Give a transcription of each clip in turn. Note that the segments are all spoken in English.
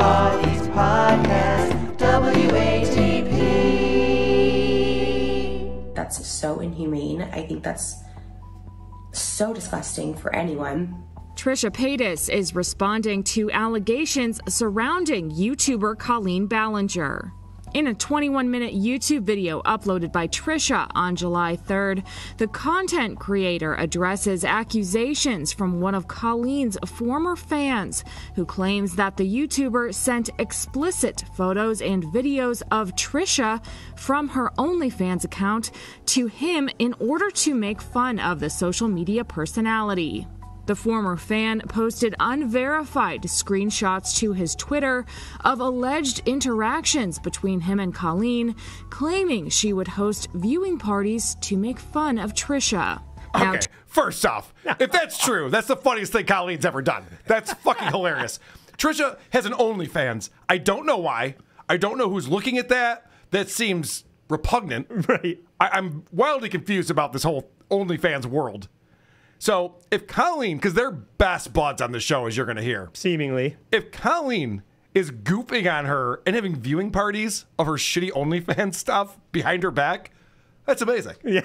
Bodies Podcast, WATP. That's so inhumane. I think that's so disgusting for anyone. Trisha Paytas is responding to allegations surrounding YouTuber Colleen Ballinger. In a 21-minute YouTube video uploaded by Trisha on July 3rd, the content creator addresses accusations from one of Colleen's former fans who claims that the YouTuber sent explicit photos and videos of Trisha from her OnlyFans account to him in order to make fun of the social media personality. The former fan posted unverified screenshots to his Twitter of alleged interactions between him and Colleen, claiming she would host viewing parties to make fun of Trisha. Okay, first off, if that's true, that's the funniest thing Colleen's ever done. That's fucking hilarious. Trisha has an OnlyFans. I don't know why. I don't know who's looking at that. That seems repugnant. Right. I'm wildly confused about this whole OnlyFans world. So if Colleen, because they're best buds on the show, as you're going to hear. Seemingly. If Colleen is goofing on her and having viewing parties of her shitty OnlyFans stuff behind her back, that's amazing. Yeah.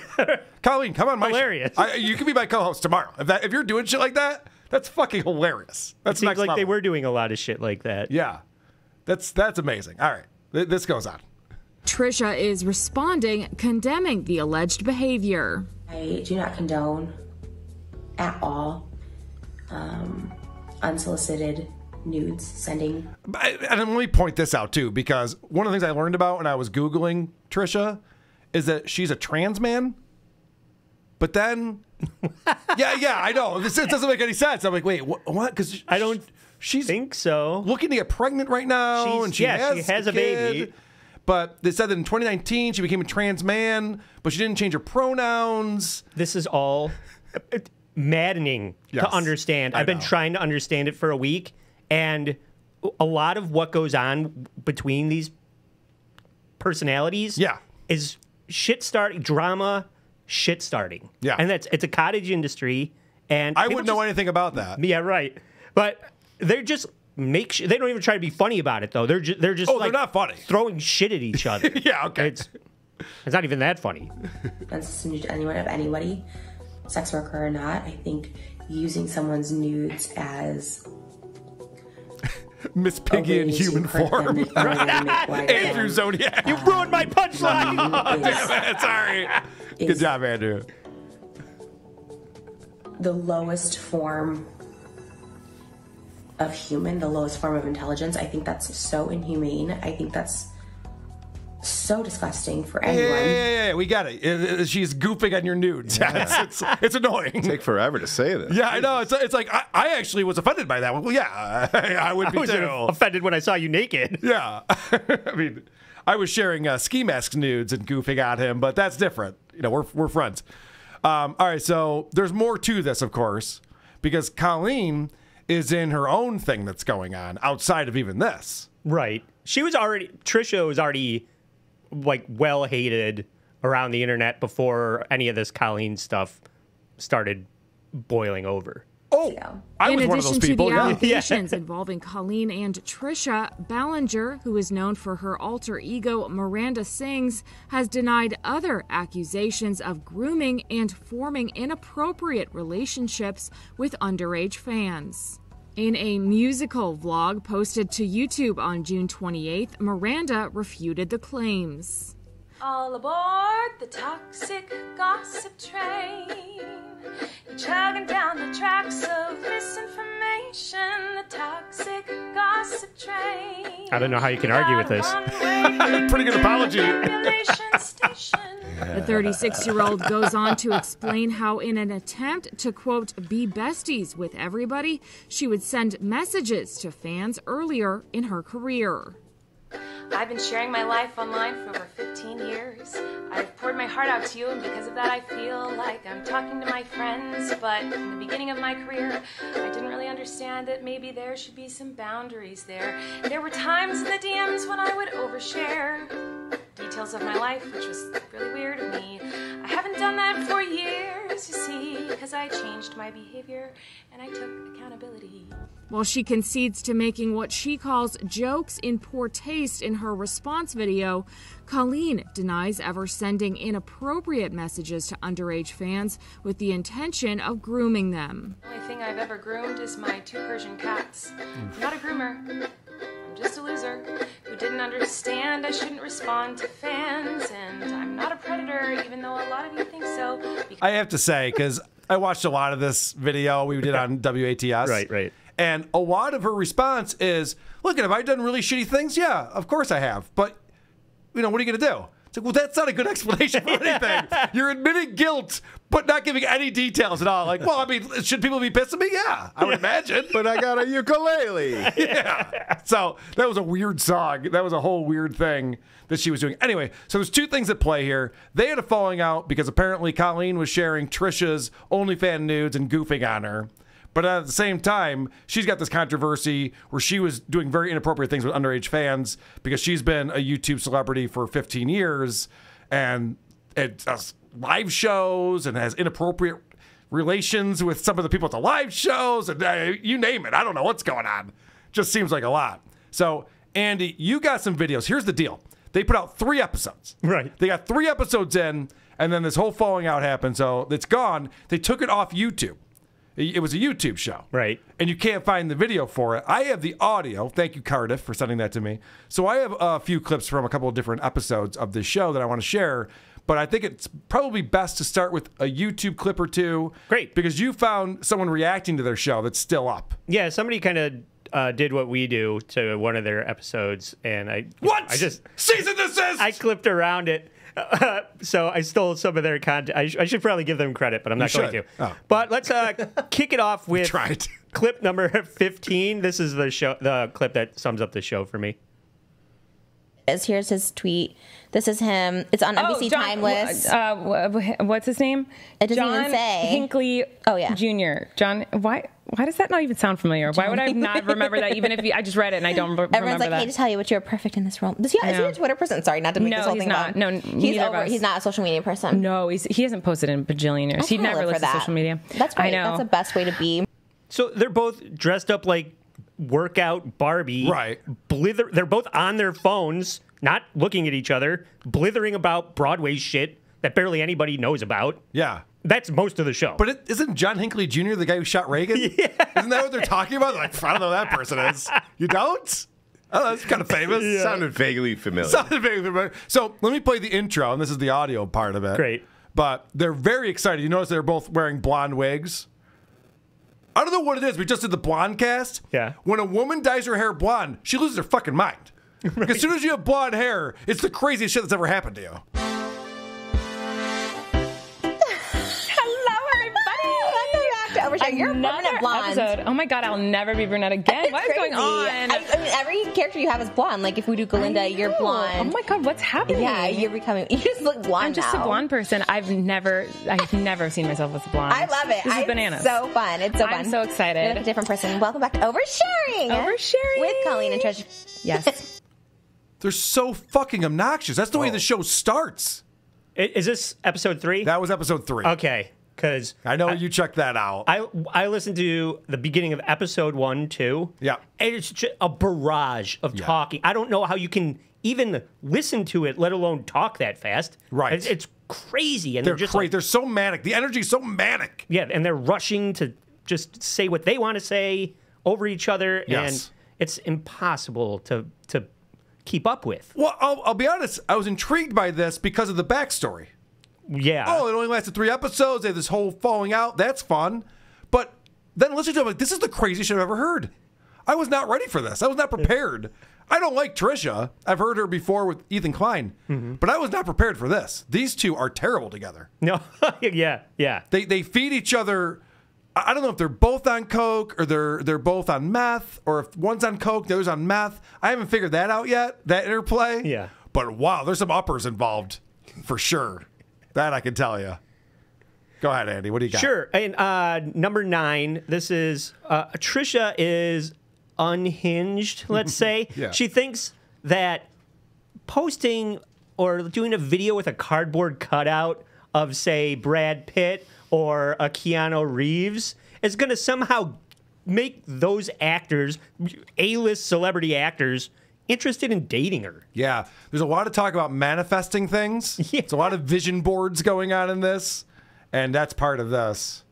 Colleen, come on my hilarious. show. You can be my co-host tomorrow. If you're doing shit like that, that's fucking hilarious. That's Seems next like level. they were doing a lot of shit like that. Yeah. That's amazing. All right. This goes on. Trisha is responding, condemning the alleged behavior. I do not condone at all unsolicited nudes sending. And let me point this out too, because one of the things I learned about when I was Googling Trisha is that she's a trans man. But then, yeah, I know. It doesn't make any sense. I'm like, wait, what? Because I don't she's think so. Looking to get pregnant right now, and she has a baby. But they said that in 2019 she became a trans man, but she didn't change her pronouns. This is all maddening to understand. I've been trying to understand it for a week, and a lot of what goes on between these personalities is drama shit starting. Yeah. And it's a cottage industry, and I wouldn't know anything about that. Yeah, right. But they're just they don't even try to be funny about it though. They're just they're not funny. Throwing shit at each other. Yeah, okay. It's not even that funny. That's nude to anyone of anybody, sex worker or not. I think using someone's nudes as Miss Piggy in human form. Andrew Zodiac. You ruined my punchline. Damn it, sorry. Good job, Andrew. The lowest form of human, the lowest form of intelligence. I think that's so inhumane. I think that's so disgusting for anyone. Yeah, we got it. She's goofing on your nudes. Yeah. It's annoying. It'd take forever to say this. Yeah, I know. It's like, I actually was offended by that one. Well, yeah, I would be too. Offended when I saw you naked. Yeah. I mean, I was sharing Ski Mask's nudes and goofing on him, but that's different. You know, we're friends. All right, so there's more to this, of course, because Colleen is in her own thing that's going on outside of even this. Right. Trisha was already like well hated around the internet before any of this Colleen stuff started boiling over. Oh, I was one of those people. In addition to the allegations involving Colleen and Trisha, Ballinger, who is known for her alter ego Miranda Sings, has denied other accusations of grooming and forming inappropriate relationships with underage fans. In a musical vlog posted to YouTube on June 28th, Miranda refuted the claims. All aboard the toxic gossip train. You're chugging down the tracks of misinformation. The toxic gossip train. I don't know how you can argue with this. Pretty good apology. The 36-year-old goes on to explain how in an attempt to, quote, be besties with everybody, she would send messages to fans earlier in her career. I've been sharing my life online for over 15 years. I've poured my heart out to you, and because of that I feel like I'm talking to my friends. But in the beginning of my career, I didn't really understand that maybe there should be some boundaries there. There were times in the DMs when I would overshare details of my life, which was really weird of me. I haven't done that for years, you see, because I changed my behavior and I took accountability. While she concedes to making what she calls jokes in poor taste in her response video, Colleen denies ever sending inappropriate messages to underage fans with the intention of grooming them. The only thing I've ever groomed is my 2 Persian cats. I'm not a groomer. I'm just a loser who didn't understand I shouldn't respond to fans, and I'm not a predator, even though a lot of you think so. I have to say, because I watched a lot of this video we did on WATS. Right. And a lot of her response is, look, have I done really shitty things? Yeah, of course I have. But, what are you going to do? It's like, well, that's not a good explanation for anything. You're admitting guilt, but not giving any details at all. Like, well, I mean, should people be pissed at me? Yeah, I would imagine. But I got a ukulele. Yeah. So that was a weird song. That was a whole weird thing that she was doing. Anyway, so there's 2 things at play here. They had a falling out because apparently Colleen was sharing Trisha's OnlyFans nudes and goofing on her. But at the same time, she's got this controversy where she was doing very inappropriate things with underage fans because she's been a YouTube celebrity for 15 years and it does live shows and has inappropriate relations with some of the people at the live shows and you name it. I don't know what's going on. Just seems like a lot. So, Andy, you got some videos. Here's the deal. They put out 3 episodes. Right. They got 3 episodes in, and then this whole falling out happened. So it's gone. They took it off YouTube. It was a YouTube show. Right. And you can't find the video for it. I have the audio. Thank you, Cardiff, for sending that to me. So I have a few clips from a couple of different episodes of this show that I want to share. But I think it's probably best to start with a YouTube clip or 2. Great. Because you found someone reacting to their show that's still up. Yeah, somebody kind of did what we do to one of their episodes, and I just cease and desist. I clipped around it. So I stole some of their content. I should probably give them credit, but I'm not going to. Oh. But let's kick it off with Tried. clip number 15. This is the clip that sums up the show for me. Here's his tweet. This is him. It's on NBC Timeless. What's his name? It doesn't John even say. Hinckley. Oh, yeah. Jr. John. Why does that not even sound familiar? Why would I not remember that? Even if I just read it and I don't remember Everyone's like, that. hey, to tell you what, you're perfect in this role. Is he a Twitter person? Sorry, not to make this whole he's thing not. long. No, neither of us. He's not a social media person. No, he hasn't posted in a bajillion years. He never looks at social media. That's great. I know. That's the best way to be. So they're both dressed up like workout Barbie. Right. They're both on their phones, not looking at each other, blithering about Broadway shit that barely anybody knows about. Yeah. That's most of the show. But isn't John Hinckley Jr. the guy who shot Reagan? Yeah. Isn't that what they're talking about? They're like, I don't know who that person is. You don't? Oh, that's kind of famous. Yeah. Sounded vaguely familiar. So let me play the intro, and this is the audio part of it. Great. But they're very excited. You notice they're both wearing blonde wigs. I don't know what it is. We just did the blonde cast. Yeah. When a woman dyes her hair blonde, she loses her fucking mind. Right. As soon as you have blonde hair, it's the craziest shit that's ever happened to you. You're a permanent blonde. Episode. Oh my god, I'll never be brunette again. It's what is going on? I mean, every character you have is blonde. Like if we do Galinda, you're blonde. Oh my god, what's happening? Yeah, you just look blonde. I'm just now. a blonde person. I've never seen myself as a blonde. I love it. This is bananas. So fun. It's so fun. I'm so excited. You're like a different person. Welcome back to Oversharing. Oversharing with Colleen and Trish. Yes. They're so fucking obnoxious. That's the way the show starts. Is this episode 3? That was episode 3. Okay, because I know you checked that out. I listened to the beginning of episode 1 too. Yeah, and it's just a barrage of talking. I don't know how you can even listen to it, let alone talk that fast. Right, it's crazy, and they're just crazy. They're so manic. The energy's so manic. Yeah, and they're rushing to just say what they want to say over each other, and it's impossible to keep up with. Well, I'll be honest. I was intrigued by this because of the backstory. Yeah. Oh, it only lasted 3 episodes. They had this whole falling out. That's fun. But then listening to it, I'm like, this is the craziest shit I've ever heard. I was not ready for this. I was not prepared. I don't like Trisha. I've heard her before with Ethan Klein. Mm-hmm. But I was not prepared for this. These two are terrible together. No. Yeah. They feed each other. I don't know if they're both on coke or they're both on meth, or if one's on coke, the other's on meth. I haven't figured that out yet, that interplay. Yeah. But wow, there's some uppers involved for sure. That I can tell you. Go ahead, Andy. What do you got? Sure. And number 9, this is Trisha is unhinged, let's say. Yeah. She thinks that posting or doing a video with a cardboard cutout of, say, Brad Pitt or a Keanu Reeves is going to somehow make those actors, A-list celebrity actors, interested in dating her. Yeah, there's a lot of talk about manifesting things. Yeah. There's a lot of vision boards going on in this, and that's part of this.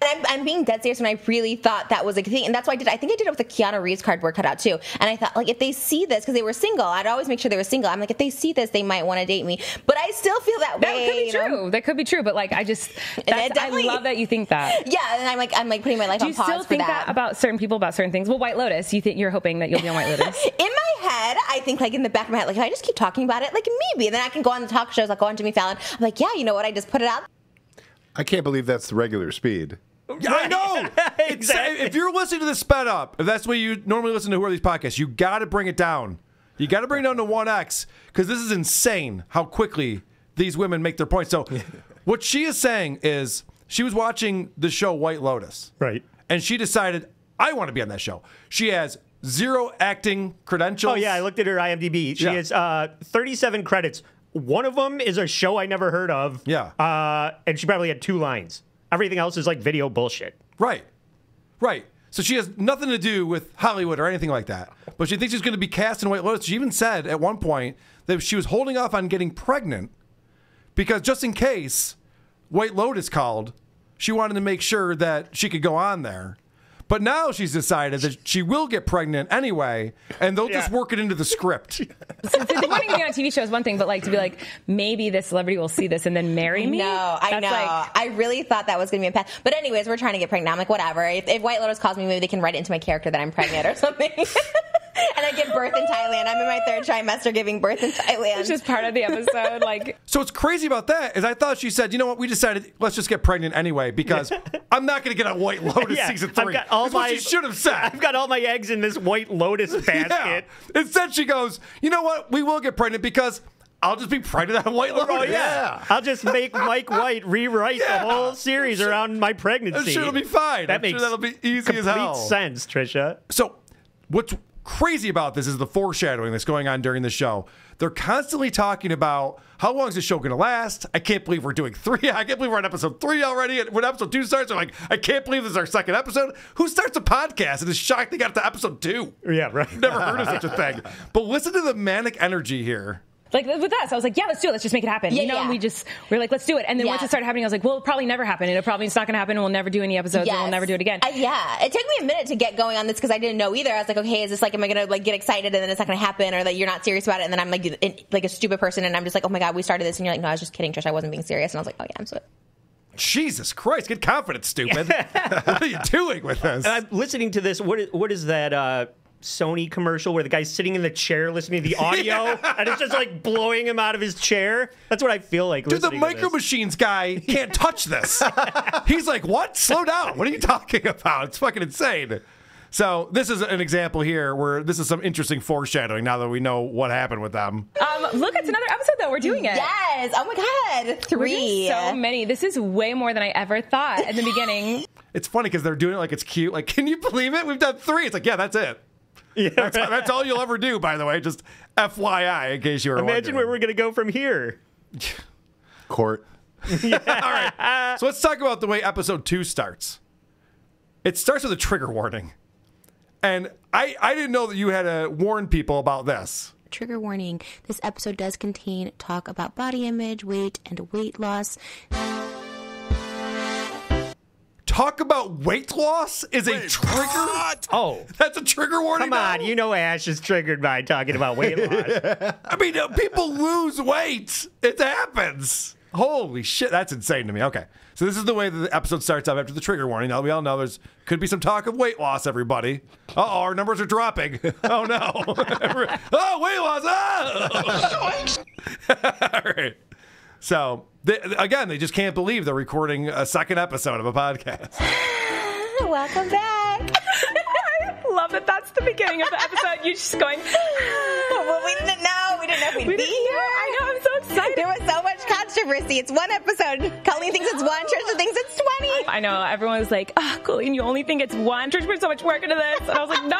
I'm being dead serious when I really thought that was a thing. And that's why I think I did it with the Keanu Reeves cardboard cutout too. And I thought, like, if they see this, because they were single, I'd always make sure they were single. I'm like, if they see this, they might want to date me. But I still feel that way. That could be true. That could be true. But like, I love that you think that. Yeah, and I'm like putting my life on pause for that. Do you still think that about certain people, about certain things? Well, White Lotus, you're hoping that you'll be on White Lotus. In my head, I think, like, in the back of my head, like, if I just keep talking about it, like, maybe. And then I can go on the talk shows, like, go on Jimmy Fallon. I'm like, yeah, you know what? I just put it out. I can't believe that's the regular speed. Yeah, I know. Exactly. If you're listening to this sped up, if that's the way you normally listen to who are these podcasts, you got to bring it down. You got to bring it down to 1x, because this is insane how quickly these women make their points. So what she is saying is she was watching the show White Lotus. Right. And she decided, I want to be on that show. She has 0 acting credentials. Oh, yeah, I looked at her IMDb. She has 37 credits. One of them is a show I never heard of. Yeah. And she probably had 2 lines. Everything else is like video bullshit. Right. So she has nothing to do with Hollywood or anything like that. But she thinks she's going to be cast in White Lotus. She even said at one point that she was holding off on getting pregnant because just in case White Lotus called, she wanted to make sure that she could go on there. But now she's decided that she will get pregnant anyway, and they'll just work it into the script. So wanting to be on a TV show is one thing, but like to be like, maybe this celebrity will see this and then marry me. No, I know. I really thought that was going to be a path. But anyways, we're trying to get pregnant. I'm like, whatever. If White Lotus calls me, maybe they can write it into my character that I'm pregnant or something. And I give birth in Thailand. I'm in my 3rd trimester giving birth in Thailand. It's just part of the episode. Like, so what's crazy about that is I thought she said, you know what, we decided let's just get pregnant anyway because I'm not going to get on White Lotus season 3. That's what she should have said. I've got all my eggs in this White Lotus basket. Instead she goes, you know what, we will get pregnant because I'll just be pregnant on White Lotus. Oh, yeah. I'll just make Mike White rewrite the whole series around my pregnancy. I'm sure it'll be fine. That makes that'll be easy as hell. Complete sense, Trisha. So what's crazy about this is the foreshadowing that's going on during the show. They're constantly talking about how long is this show going to last? I can't believe we're doing 3. I can't believe we're on episode 3 already. And when episode 2 starts, they're like, I can't believe this is our 2nd episode. Who starts a podcast and is shocked they got to episode 2? Yeah, right. Never heard of such a thing. But listen to the manic energy here. Like with us, I was like, yeah, let's do it. Let's just make it happen. Yeah, and we're like, let's do it. And then once it started happening, I was like, well, it'll probably never happen. It's not going to happen. And we'll never do any episodes. And we'll never do it again. It took me a minute to get going on this because I didn't know either. I was like, okay, is this like, am I going to like get excited and then it's not going to happen, or that you're not serious about it? And then I'm like a stupid person and I'm just like, oh my God, we started this. And you're like, no, I was just kidding, Trish. I wasn't being serious. And I was like, oh yeah, I'm so. Jesus Christ, get confident, stupid. What are you doing with this? And I'm listening to this. What is that Sony commercial where the guy's sitting in the chair listening to the audio and it's just like blowing him out of his chair? That's what I feel like. Dude, the Micro Machines guy can't touch this. He's like, what? Slow down. What are you talking about? It's fucking insane. So this is an example here where this is some interesting foreshadowing now that we know what happened with them. Look, it's another episode though. We're doing it. Yes. Oh my God. 3. We're doing so many. This is way more than I ever thought at the beginning. It's funny because they're doing it like it's cute. Like, can you believe it? We've done 3. It's like, yeah, that's it. Yeah, that's all you'll ever do, by the way. Just FYI, in case you were Imagine where we're going to go from here. Court. Yeah. All right. So let's talk about the way episode 2 starts. It starts with a trigger warning. And I didn't know that you had to warn people about this. Trigger warning. This episode does contain talk about body image, weight, and weight loss. Talk about weight loss is a trigger? Oh. That's a trigger warning? Come on, you know Ash is triggered by talking about weight loss. I mean, people lose weight. It happens. Holy shit, that's insane to me. Okay, so this is the way that the episode starts off after the trigger warning. Now, we all know there's could be some talk of weight loss, everybody. Uh-oh, our numbers are dropping. Oh, no. Oh, weight loss. Oh! All right. So, they just can't believe they're recording a 2nd episode of a podcast. Welcome back. I love that that's the beginning of the episode. You're just going, well, we didn't know. We didn't know if we'd be here. I know. I'm so excited. There was so much content controversy. It's one episode. Colleen thinks it's one. Trisha thinks it's 20. I know everyone was like, "Oh, Colleen, you only think it's one." Trish put so much work into this, and I was like, "No,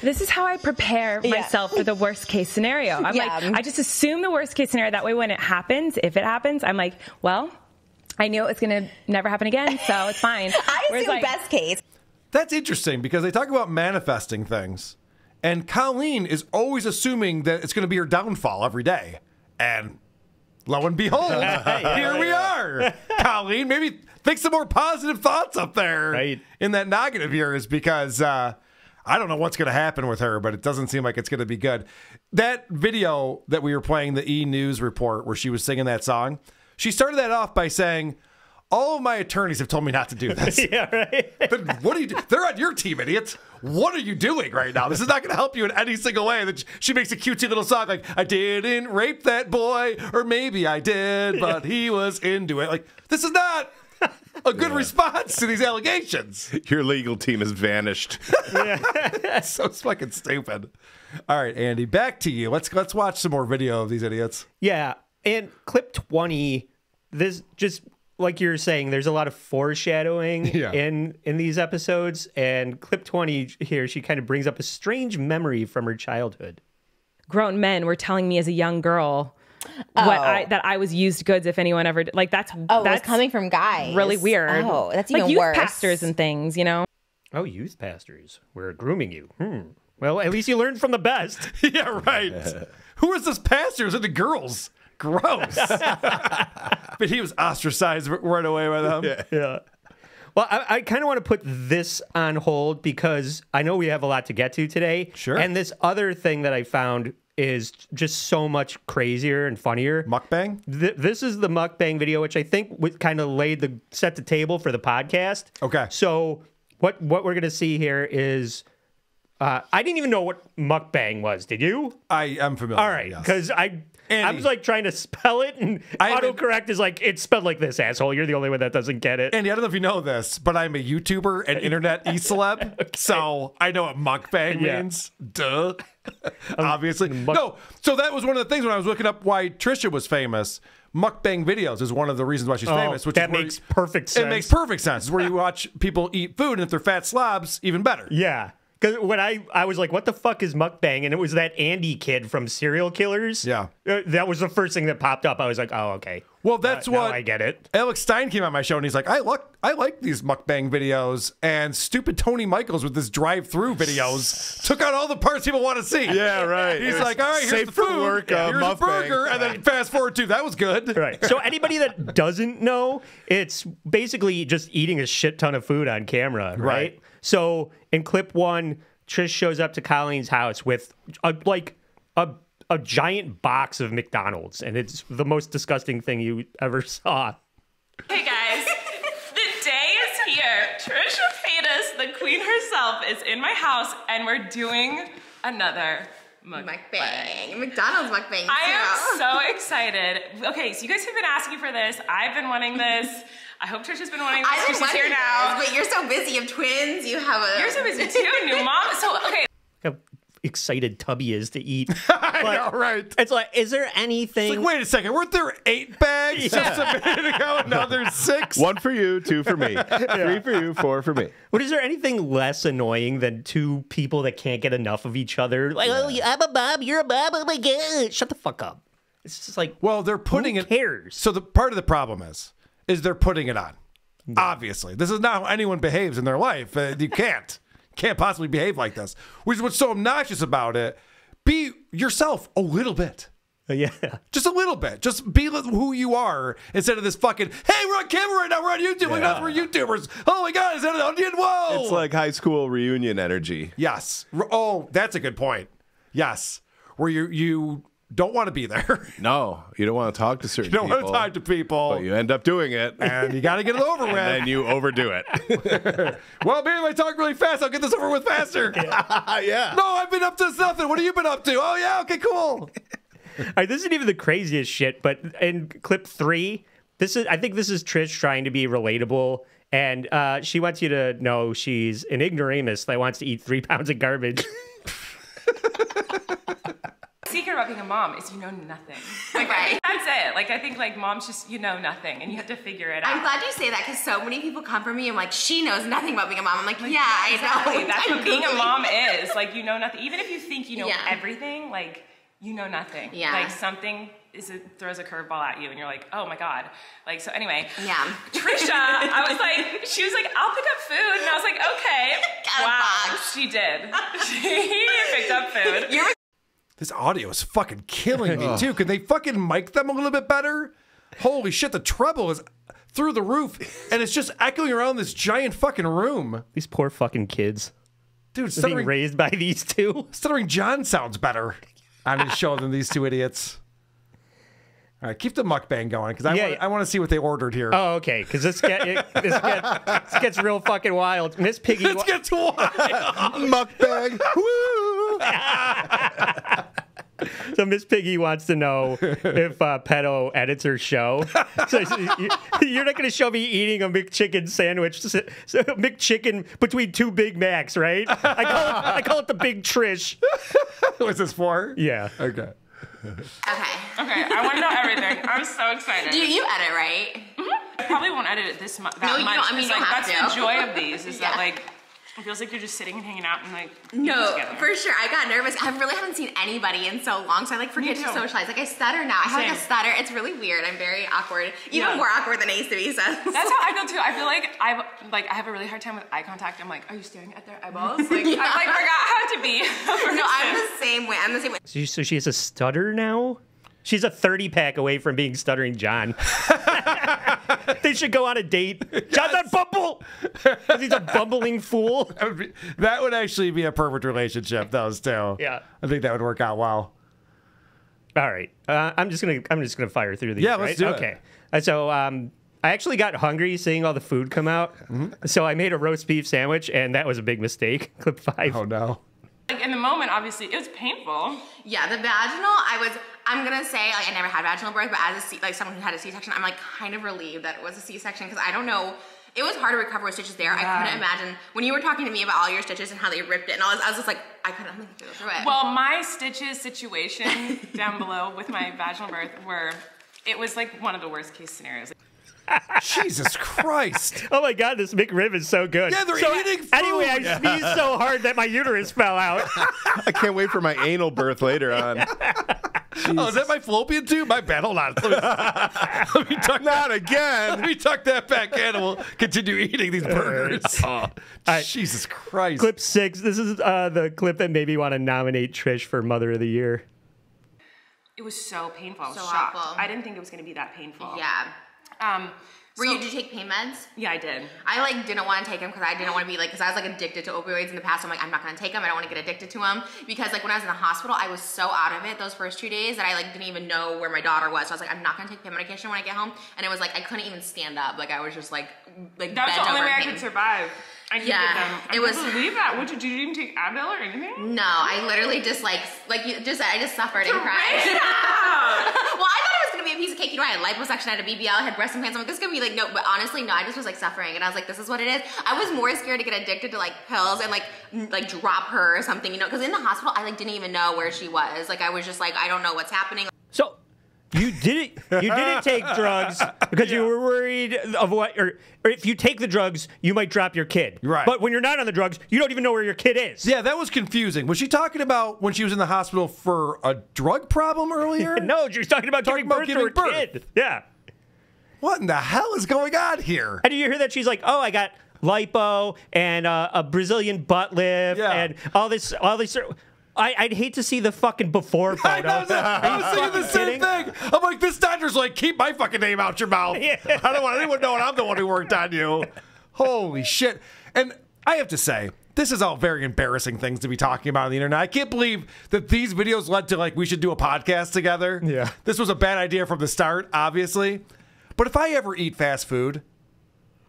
This is how I prepare myself for the worst case scenario. I'm like, I just assume the worst case scenario. That way, when it happens, if it happens, I'm like, well, I knew it was going to never happen again, so it's fine. I assume best case. That's interesting because they talk about manifesting things, and Colleen is always assuming that it's going to be her downfall every day, and lo and behold, here we are. Colleen, maybe think some more positive thoughts up there in that negative years because I don't know what's going to happen with her, but it doesn't seem like it's going to be good. That video that we were playing, the E! News report, where she was singing that song, she started that off by saying, all of my attorneys have told me not to do this. Yeah, right. But what do you do? They're on your team, idiots. What are you doing right now? This is not going to help you in any single way. That she makes a cutesy little song like, I didn't rape that boy, or maybe I did, but he was into it. Like, this is not a good response to these allegations. Your legal team has vanished. It's so fucking stupid. All right, Andy, back to you. Let's watch some more video of these idiots. Yeah, and clip 20, this just like you're saying, there's a lot of foreshadowing in these episodes. And clip 20 here, she kind of brings up a strange memory from her childhood. Grown men were telling me as a young girl that I was used goods if anyone ever did. Like that's coming from guys. Really weird. Oh, that's like even youth worse. pastors and things, you know. Oh, youth pastors were grooming you. Well, at least you learned from the best. Yeah, right. Who is this pastor? Is it the girls? Gross. But he was ostracized right away by them. Yeah. Well, I kind of want to put this on hold because I know we have a lot to get to today. Sure. And this other thing that I found is just so much crazier and funnier. Mukbang? This is the mukbang video, which I think kind of set the table for the podcast. Okay. So what we're going to see here is... I didn't even know what mukbang was. Did you? I am familiar. All right, because I was like trying to spell it, and autocorrect is like, it's spelled like this, asshole. You're the only one that doesn't get it. Andy, I don't know if you know this, but I'm a YouTuber and internet e-celeb, so I know what mukbang means. Duh. Obviously. No, so that was one of the things when I was looking up why Trisha was famous. Mukbang videos is one of the reasons why she's famous. Which that makes perfect sense. It makes perfect sense. It's where you watch people eat food, and if they're fat slobs, even better. Yeah. Because when I was like, what the fuck is mukbang? And it was that Andy kid from Serial Killers. Yeah. That was the first thing that popped up. I was like, oh, okay. Well, that's what I get it. Alex Stein came on my show and he's like, I like these mukbang videos, and stupid Tony Michaels with his drive-through videos took out all the parts people want to see. Yeah, right. He's like, all right, here's the food, here's a burger, and then fast forward to that was good. Right. So anybody that doesn't know, it's basically just eating a shit ton of food on camera, right? So in clip 1, Trish shows up to Colleen's house with a giant box of McDonald's, and it's the most disgusting thing you ever saw. Hey guys, the day is here. Trisha Paytas, the queen herself, is in my house, and we're doing another mukbang. McDonald's mukbang. I am so excited. Okay, so you guys have been asking for this. I've been wanting this. I hope Trisha's been wanting this because she's here now. But you're so busy. You have twins. You have a... You're so busy too, new mom. So, okay. How excited Tubby is to eat. I know, right? It's like, is there anything... It's like, wait a second, weren't there 8 bags just a minute ago? Now there's 6? 1 for you, 2 for me. 3 for you, 4 for me. But is there anything less annoying than two people that can't get enough of each other? Like, oh, I'm a Bob, you're a Bob, oh my God. Shut the fuck up. It's just like, well, they're putting who cares? So the part of the problem is they're putting it on. Obviously. This is not how anyone behaves in their life. You can't possibly behave like this. Which is what's so obnoxious about it. Be yourself a little bit. Yeah. Just a little bit. Just be who you are instead of this fucking, hey, we're on camera right now. We're on YouTube. Yeah. We're YouTubers. Oh my God. Is that an onion? Whoa. It's like high school reunion energy. Yes. Oh, that's a good point. Yes. Where you don't want to be there. No, you don't want to talk to certain people. You don't want to talk to people. But you end up doing it. And you got to get it over with. And then you overdo it. Well, maybe if I talk really fast, I'll get this over with faster. Yeah. No, I've been up to nothing. What have you been up to? Oh, yeah. Okay, cool. All right, this isn't even the craziest shit, but in clip 3, I think this is Trish trying to be relatable. And she wants you to know she's an ignoramus that wants to eat 3 pounds of garbage. secret about being a mom is you know nothing. Like, Right. That's it. Like, I think, like, moms just, you know nothing, and you have to figure it out. I'm glad you say that because so many people come for me and like, she knows nothing about being a mom. I'm like, yeah, I Exactly. know. That's what being a Googling. mom is. Like, you know nothing. Even if you think you know Yeah. everything, like, you know nothing. Yeah. Like, something throws a curveball at you, and you're like, oh my God. Like, so anyway. Yeah. Trisha, she was like, I'll pick up food. And I was like, okay. Got a Wow. box. She did. She picked up food. This audio is fucking killing me, too. Could they fucking mic them a little bit better? Holy shit, the treble is through the roof, and it's just echoing around this giant fucking room. These poor fucking kids. Dude, being raised by these two. Stuttering John sounds better on his show than these two idiots. All right, keep the mukbang going, because I want to see what they ordered here. Oh, okay, because this gets real fucking wild. Miss Piggy. This gets wild. Mukbang. Woo! So Miss Piggy wants to know if Pedo edits her show. So you're not going to show me eating a McChicken sandwich, so McChicken between two Big Macs, right? I call it the Big Trish. What's this for? Yeah. Okay. Okay. Okay, I want to know everything. I'm so excited. Do you edit, right? I probably won't edit it that much. No, you don't. I mean, you don't have that's to. the joy of these, is Yeah. that, like, it feels like you're just sitting and hanging out and, like, No, together. for sure. I got nervous. I really haven't seen anybody in so long, so I like forget Me to too. socialize. Like I stutter now. I have like a Same. stutter. It's really weird. I'm very awkward. Even Yeah. more awkward than I used to be. So That's how I feel too. I feel like I have a really hard time with eye contact. I'm like, are you staring at their eyeballs? Like, Yeah. I like forgot how to be. No, I'm the same way. I'm the same way. So she has a stutter now? She's a 30-pack away from being Stuttering John. They should go on a date. John's on Bumble! 'Cause he's a bumbling fool. That would actually be a perfect relationship, those two. Yeah. I think that would work out well. All right. I'm just gonna fire through these. Yeah, right? let's do it. Okay. So I actually got hungry seeing all the food come out. So I made a roast beef sandwich, and that was a big mistake. Clip 5. Oh no. Like, in the moment, obviously, it was painful. Yeah, the vaginal. I'm gonna say like I never had vaginal birth, but as like someone who had a C-section, I'm like kind of relieved that it was a C-section because I don't know. It was hard to recover with stitches there. Yeah. I couldn't imagine when you were talking to me about all your stitches and how they ripped it, and I was just like, I couldn't go through it. Well, my stitches situation down below with my vaginal birth it was like one of the worst case scenarios. Jesus Christ. Oh my God, this McRib is so good. Yeah, they're eating food. Anyway, I sneezed so hard that my uterus fell out. I can't wait for my anal birth later on. Oh, is that my fallopian tube? My bad. Hold on. Let me tuck Not again. Let me tuck that back in, and we'll continue eating these burgers. Jesus Christ. Clip 6. This is the clip that made me want to nominate Trish for Mother of the Year. It was so painful. I was So shocked. awful. I didn't think it was going to be that painful. Yeah. Did Did you take pain meds? Yeah, I did. I like didn't want to take them because I didn't want to be like, because I was like addicted to opioids in the past. So I'm like, I'm not going to take them. I don't want to get addicted to them because like when I was in the hospital, I was so out of it those first 2 days that I like didn't even know where my daughter was. So I was like, I'm not going to take pain medication when I get home. And it was like I couldn't even stand up. Like I was just like That was bent the only over way I in pain. could survive. I could Yeah, get them. I it was- couldn't believe that. Did you even take Advil or anything? No, I literally just I just suffered and cried. Teresa! Well, I thought it was gonna be a piece of cake. You know, I had liposuction, I had a BBL, I had breast implants. I'm like, this is gonna be like no, but honestly, no. I just was like suffering, and I was like, this is what it is. I was more scared to get addicted to like pills and like drop her or something, you know, because in the hospital, I like didn't even know where she was. Like I was just like, I don't know what's happening. So you didn't take drugs because you were worried of what, or if you take the drugs, you might drop your kid. Right. But when you're not on the drugs, you don't even know where your kid is. Yeah, that was confusing. Was she talking about when she was in the hospital for a drug problem earlier? No, she was talking about giving birth to her kid. Yeah. What in the hell is going on here? And do you hear that? She's like, oh, I got lipo and a Brazilian butt lift and all this. I'd hate to see the fucking before photo. I was thinking the same thing. I'm like, this doctor's like, keep my fucking name out your mouth. Yeah. I don't want anyone to know I'm the one who worked on you. Holy shit. And I have to say, this is all very embarrassing things to be talking about on the internet. I can't believe that these videos led to like, we should do a podcast together. Yeah. This was a bad idea from the start, obviously. But if I ever eat fast food,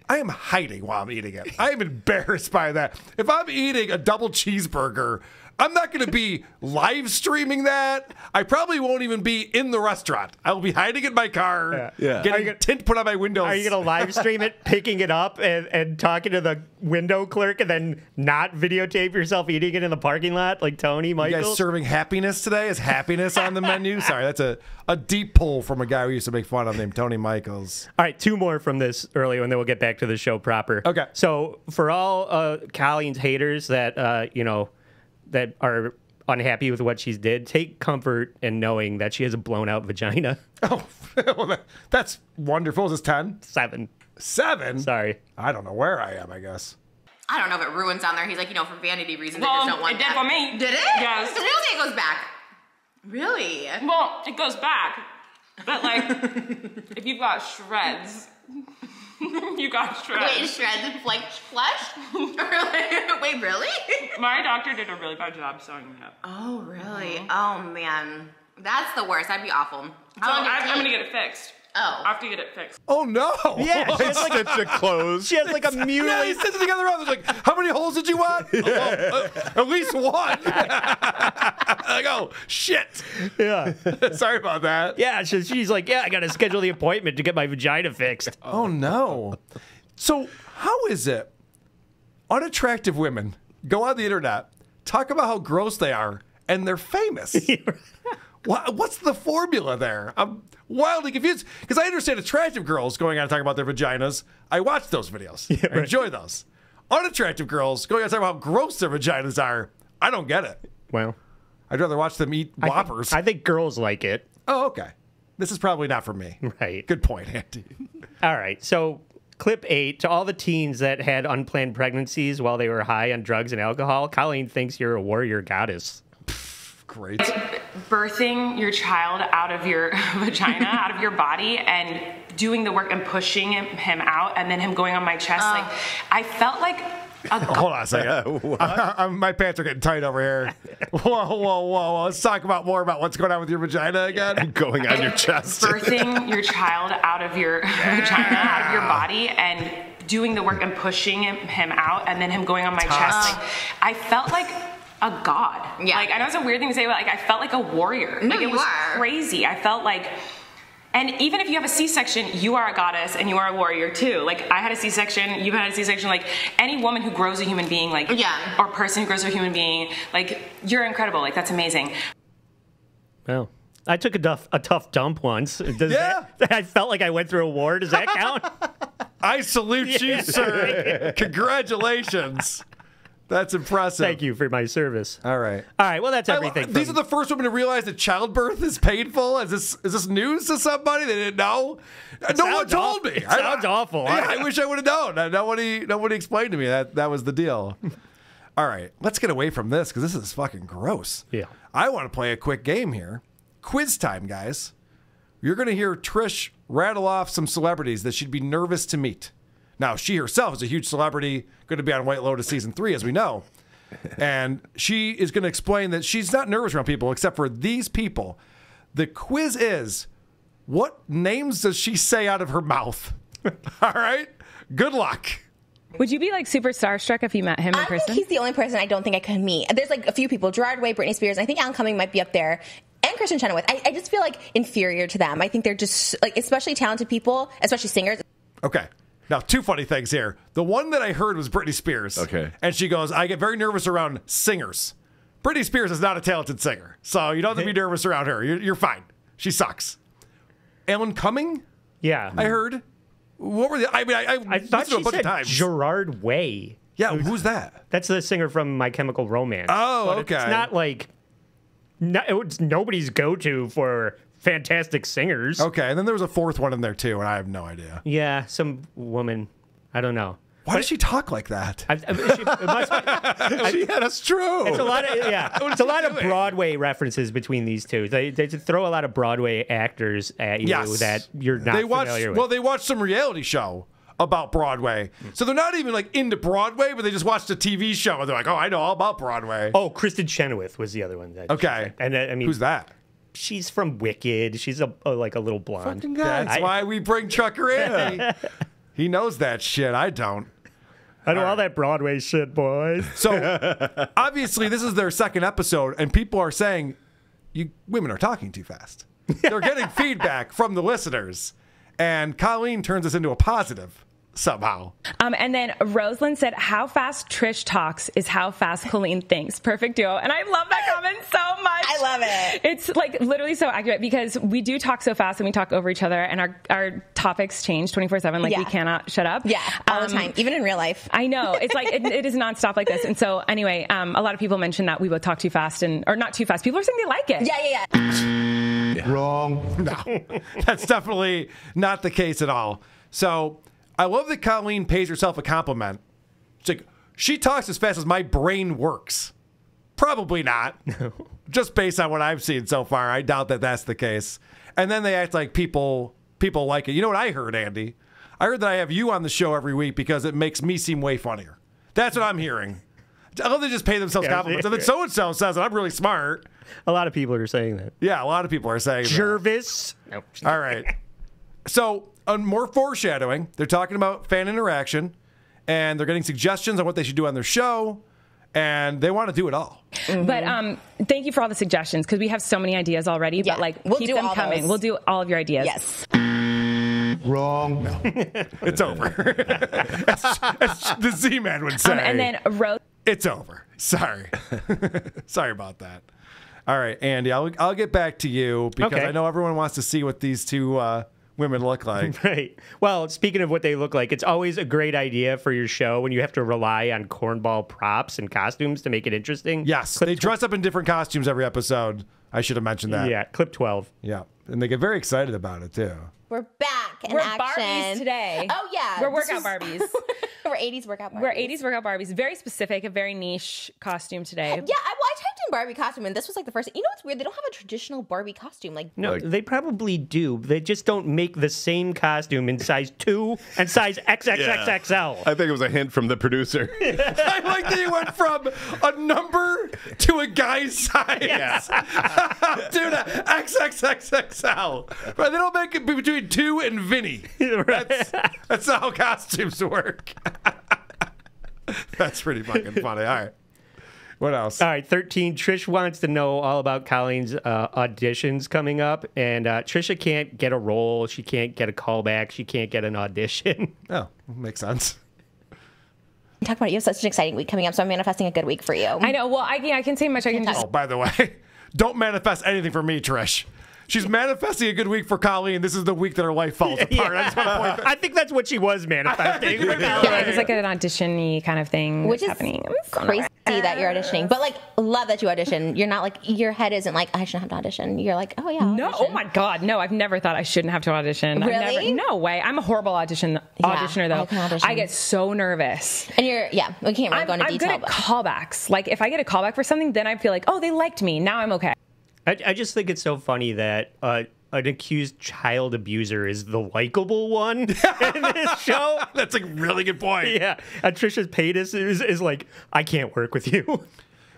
I am hiding while I'm eating it. I am embarrassed by that. If I'm eating a double cheeseburger I'm not going to be live streaming that. I probably won't even be in the restaurant. I will be hiding in my car, getting tint put on my windows. Are you going to live stream it, picking it up, and talking to the window clerk, and then not videotape yourself eating it in the parking lot like Tony Michaels? You guys serving happiness today? Is happiness on the menu? Sorry, that's a deep pull from a guy we used to make fun of named Tony Michaels. All right, 2 more from this earlier, and then we'll get back to the show proper. Okay. So for all Colleen's haters that that are unhappy with what she's did, take comfort in knowing that she has a blown out vagina. Oh, well, that's wonderful. Is this 10? 7. 7? Sorry. I don't know where I am, I guess. I don't know if it ruins down there. He's like, for vanity reasons, I just don't want it did that. for me. Did it? Yes. Because really it goes back. Really? Well, it goes back. But, if you've got shreds, you got shreds. Wait, shreds of, flesh? Wait, really? My doctor did a really bad job sewing me up. Oh, really? Oh, man. That's the worst. That'd be awful. I'm going to get it fixed. Oh. I have to get it fixed. Oh, no. Yeah, she has Stitch it closed. She has like a mutilated... Yeah, he sits together around. There's how many holes did you want? At least one. Oh, shit. Yeah. Sorry about that. Yeah, she's like, I got to schedule the appointment to get my vagina fixed. Oh, no. So how is it unattractive women go on the internet, talk about how gross they are, and they're famous? What's the formula there? I'm wildly confused because I understand attractive girls going out and talking about their vaginas. I watch those videos. Yeah, right. I enjoy those. Unattractive girls going out and talking about how gross their vaginas are. I don't get it. Well, I'd rather watch them eat Whoppers. I think girls like it. Oh, okay. This is probably not for me. Right. Good point, Andy. All right. So clip 8, to all the teens that had unplanned pregnancies while they were high on drugs and alcohol, Colleen thinks you're a warrior goddess. Great. Birthing your child out of your vagina, out of your body, and doing the work and pushing him out, and then him going on my chest, I felt like hold on a second. My pants are getting tight over here. Whoa. Let's talk more about what's going on with your vagina again. Going on your chest. Birthing your child out of your vagina, out of your body, and doing the work and pushing him out, and then him going on my chest. I felt like a god. Yeah. I know it's a weird thing to say, but I felt like a warrior. No, it was crazy. I felt like, and even if you have a C-section, you are a goddess and you are a warrior too. I had a C-section, you've had a C-section. Any woman who grows a human being, or person who grows a human being, you're incredible. That's amazing. Well, I took a tough dump once. I felt like I went through a war. Does that count? I salute you, sir. Congratulations. That's impressive. Thank you for my service. All right. Well, that's everything. These are the first women to realize that childbirth is painful. Is this news to somebody they didn't know? No one told me. It sounds awful. I wish I would have known. Nobody explained to me that was the deal. All right, let's get away from this because this is fucking gross. Yeah. I want to play a quick game here. Quiz time, guys. You're going to hear Trish rattle off some celebrities that she'd be nervous to meet. Now, she herself is a huge celebrity, going to be on White Lotus Season 3, as we know. And she is going to explain that she's not nervous around people except for these people. The quiz is, what names does she say out of her mouth? All right? Good luck. Would you be super starstruck if you met him in person? I think he's the only person I don't think I could meet. There's a few people, Gerard Way, Britney Spears. I think Alan Cumming might be up there. And Kristen Chenoweth. I just feel inferior to them. I think they're just, especially talented people, especially singers. Okay. Now, 2 funny things here. The one that I heard was Britney Spears. Okay. And she goes, I get very nervous around singers. Britney Spears is not a talented singer, so you don't have to be nervous around her. You're fine. She sucks. Alan Cumming? Yeah. I heard. What were the... I thought she a bunch said of times. Gerard Way. Yeah, who's that? That's the singer from My Chemical Romance. Oh, but okay. It's not it's nobody's go-to for fantastic singers. Okay, and then there was a 4th one in there, too, and I have no idea. Yeah, some woman. I don't know. Why does she talk like that? She had a stroke. It's a lot of it's a lot of Broadway references between these two. They throw a lot of Broadway actors at you that you're not familiar with. Well, they watched some reality show about Broadway, so they're not even into Broadway, but they just watched a TV show and they're like, "Oh, I know all about Broadway." Oh, Kristen Chenoweth was the other one. Okay, and who's that? She's from Wicked. She's a little blonde. That's why we bring Trucker Andy. He knows that shit. I don't. I know all that Broadway shit, boys. So obviously this is their second episode, and people are saying, "You women are talking too fast." They're getting feedback from the listeners, and Colleen turns this into a positive somehow. And then Rosalind said, "How fast Trish talks is how fast Colleen thinks." Perfect duo. And I love that comment so much. I love it. It's like literally so accurate because we do talk so fast and we talk over each other, and our topics change 24/7. Like we cannot shut up. Yeah, all the time, even in real life. I know. It's like it is nonstop like this. And so anyway, a lot of people mentioned that we both talk too fast or not too fast. People are saying they like it. Yeah. Wrong. No, that's definitely not the case at all. So I love that Colleen pays herself a compliment. She's like, she talks as fast as my brain works. Probably not. Just based on what I've seen so far, I doubt that that's the case. And then they act like people like it. You know what I heard, Andy? I heard that I have you on the show every week because it makes me seem way funnier. That's what I'm hearing. I love they just pay themselves compliments. And then so-and-so says that I'm really smart. A lot of people are saying that. Yeah, a lot of people are saying Jervis. that. All right. So, more foreshadowing. They're talking about fan interaction, and they're getting suggestions on what they should do on their show, and they want to do it all. But thank you for all the suggestions because we have so many ideas already. Yeah, but like, we'll keep do them all coming. those. We'll do all of your ideas. Yes. Wrong. No. It's over. as the Z-Man would say. And then it's over. Sorry. Sorry about that. All right, Andy, I'll get back to you because I know everyone wants to see what these two women look like. Right. Well, speaking of what they look like, it's always a great idea for your show when you have to rely on cornball props and costumes to make it interesting. Yes, they dress up in different costumes every episode. I should have mentioned that. Yeah, clip 12. Yeah, and they get very excited about it, too. We're back in We're action. Barbies today. Oh, yeah. We're workout Barbies. We're 80s workout Barbies. We're 80s workout Barbies. Very specific, a very niche costume today. Yeah, I typed in Barbie costume, and this was like the first. You know what's weird? They don't have a traditional Barbie costume. No, they probably do. They just don't make the same costume in size 2 and size XXXXL. I think it was a hint from the producer. I like that you went from a number to a guy's size. Yeah. Dude, XXXXL. Right, they don't make it between 2 and Vinny. That's not how costumes work. That's pretty fucking funny. All right. What else? All right, 13. Trish wants to know all about Colleen's auditions coming up, and Trisha can't get a role. She can't get a callback. She can't get an audition. Oh, makes sense. Talk about it. You have such an exciting week coming up, so I'm manifesting a good week for you. I know. Well, I can say much. I can just. Oh, by the way, don't manifest anything for me, Trish. She's manifesting a good week for Colleen. This is the week that her life falls apart. Yeah. I just want to point that. I think that's what she was manifesting. Yeah, it's like an audition-y kind of thing Which is happening. crazy that you're auditioning. But, like, love that you audition. You're not, like, your head isn't like, I shouldn't have to audition. You're like, oh, yeah, I'll No, audition. oh my God, no! I've never thought I shouldn't have to audition. Really? No way. I'm a horrible auditioner though. I can audition. I get so nervous. And we can't really go into I'm detail. good at callbacks. Like if I get a callback for something, then I feel like, oh, they liked me. Now I'm okay. I just think it's so funny that an accused child abuser is the likable one in this show. That's a really good point. Yeah. And Trisha Paytas is like, I can't work with you.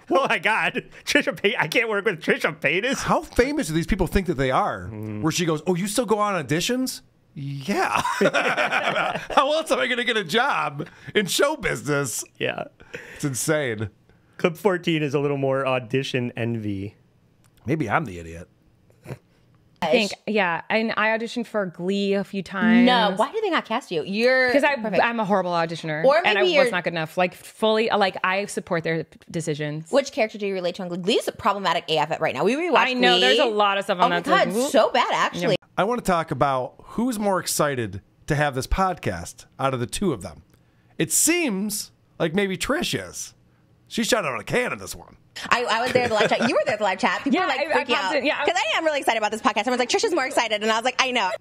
Oh my God. I can't work with Trisha Paytas. How famous do these people think that they are? Where she goes, oh, you still go on auditions? Yeah. How else am I going to get a job in show business? Yeah. It's insane. Clip 14 is a little more audition envy. Maybe I'm the idiot. I think, yeah. And I auditioned for Glee a few times. No, why do they not cast you? Because I'm a horrible auditioner. Or and I maybe was not good enough. Like fully, like I support their decisions. Which character do you relate to on Glee? Glee's problematic AF right now. We rewatched I know, Glee. there's a lot of stuff on that. Oh my God, so bad actually. I want to talk about who's more excited to have this podcast out of the two of them. It seems like maybe Trish is. She shot out a can in this one. I was there at the live chat. You were there at the live chat. People were like freaking out. Yeah, because I am really excited about this podcast. Everyone's like, Trisha's more excited. And I was like, I know.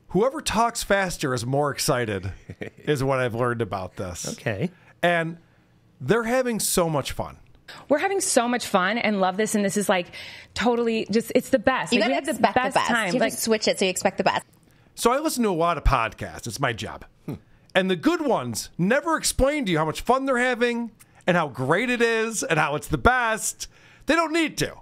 Whoever talks faster is more excited, is what I've learned about this. Okay. And they're having so much fun. We're having so much fun and love this, and this is like totally just, it's the best. You like, gotta expect the best. time. You have like, to switch it so you expect the best. So I listen to a lot of podcasts. It's my job. And the good ones never explain to you how much fun they're having and how great it is and how it's the best. They don't need to.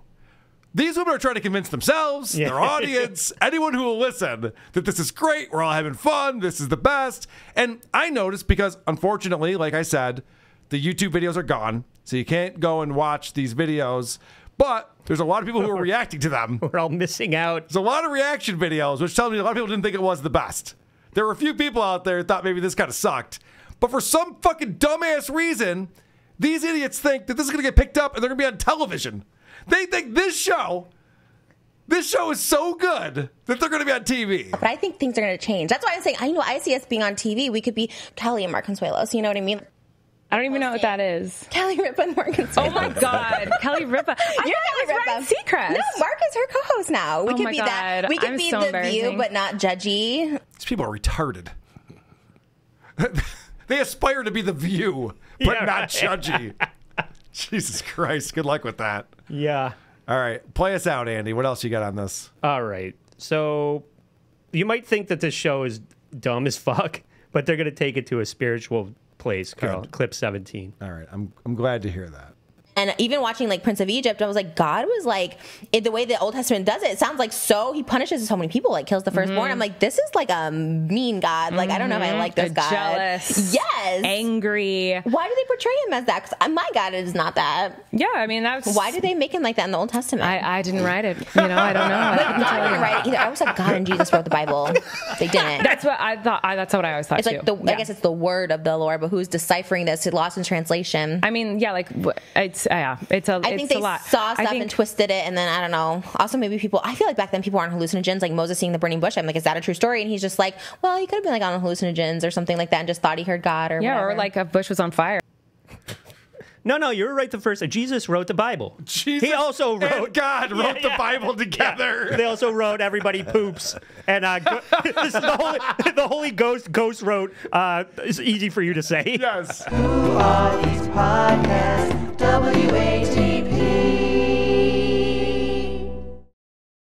these women are trying to convince themselves, their audience, anyone who will listen, that this is great. We're all having fun. This is the best. And I noticed because, unfortunately, like I said, the YouTube videos are gone. So you can't go and watch these videos. But there's a lot of people who are reacting to them. We're all missing out. There's a lot of reaction videos, which tells me a lot of people didn't think it was the best. There were a few people out there who thought maybe this kind of sucked. But for some fucking dumbass reason, these idiots think that this is going to get picked up and they're going to be on television. They think this show is so good that they're going to be on TV. But I think things are going to change. That's why I'm saying, I see us being on TV. We could be Kelly and Mark Consuelos. You know what I mean? I don't even know what that is. Kelly Ripa and Mark Consuelos. Oh my God, Kelly Ripa. You're Kelly Ripa. Ryan Seacrest. No, Mark is her co-host now. We could be that. We could be The View, but not judgy. These people are retarded. They aspire to be The View, but not judgy. Jesus Christ. Good luck with that. Yeah. All right. Play us out, Andy. What else you got on this? All right. So you might think that this show is dumb as fuck, but they're going to take it to a spiritual place, Carl. Good. Clip 17. All right. I'm glad to hear that. And even watching like Prince of Egypt, I was like, God was like, the way the Old Testament does it, it sounds like he punishes so many people, like kills the firstborn. I'm like, this is like a mean God. Like, I don't know if I like this God. Jealous. Yes. Angry. Why do they portray him as that? Because my God is not that. Yeah, I mean, that's... Why do they make him like that in the Old Testament? I didn't write it. You know, I don't know. But God didn't write it either. I always thought God and Jesus wrote the Bible. They didn't. That's what I thought. That's what I always thought, it's like I guess it's the word of the Lord, but who's deciphering this? It's lost in translation. I mean, yeah, like, it's a I think they saw stuff and twisted it, and then I don't know. Also, maybe people. I feel like back then people were on hallucinogens, like Moses seeing the burning bush. I'm like, is that a true story? And he's just like, well, he could have been like on hallucinogens or something like that, and just thought he heard God or whatever. Or like a bush was on fire. No, you were right the first time. Jesus wrote the Bible. He also wrote... And God wrote the Bible together. Yeah. They also wrote Everybody Poops. And this is the Holy Ghost wrote It's Easy for You to Say. Yes. Who are these podcasts?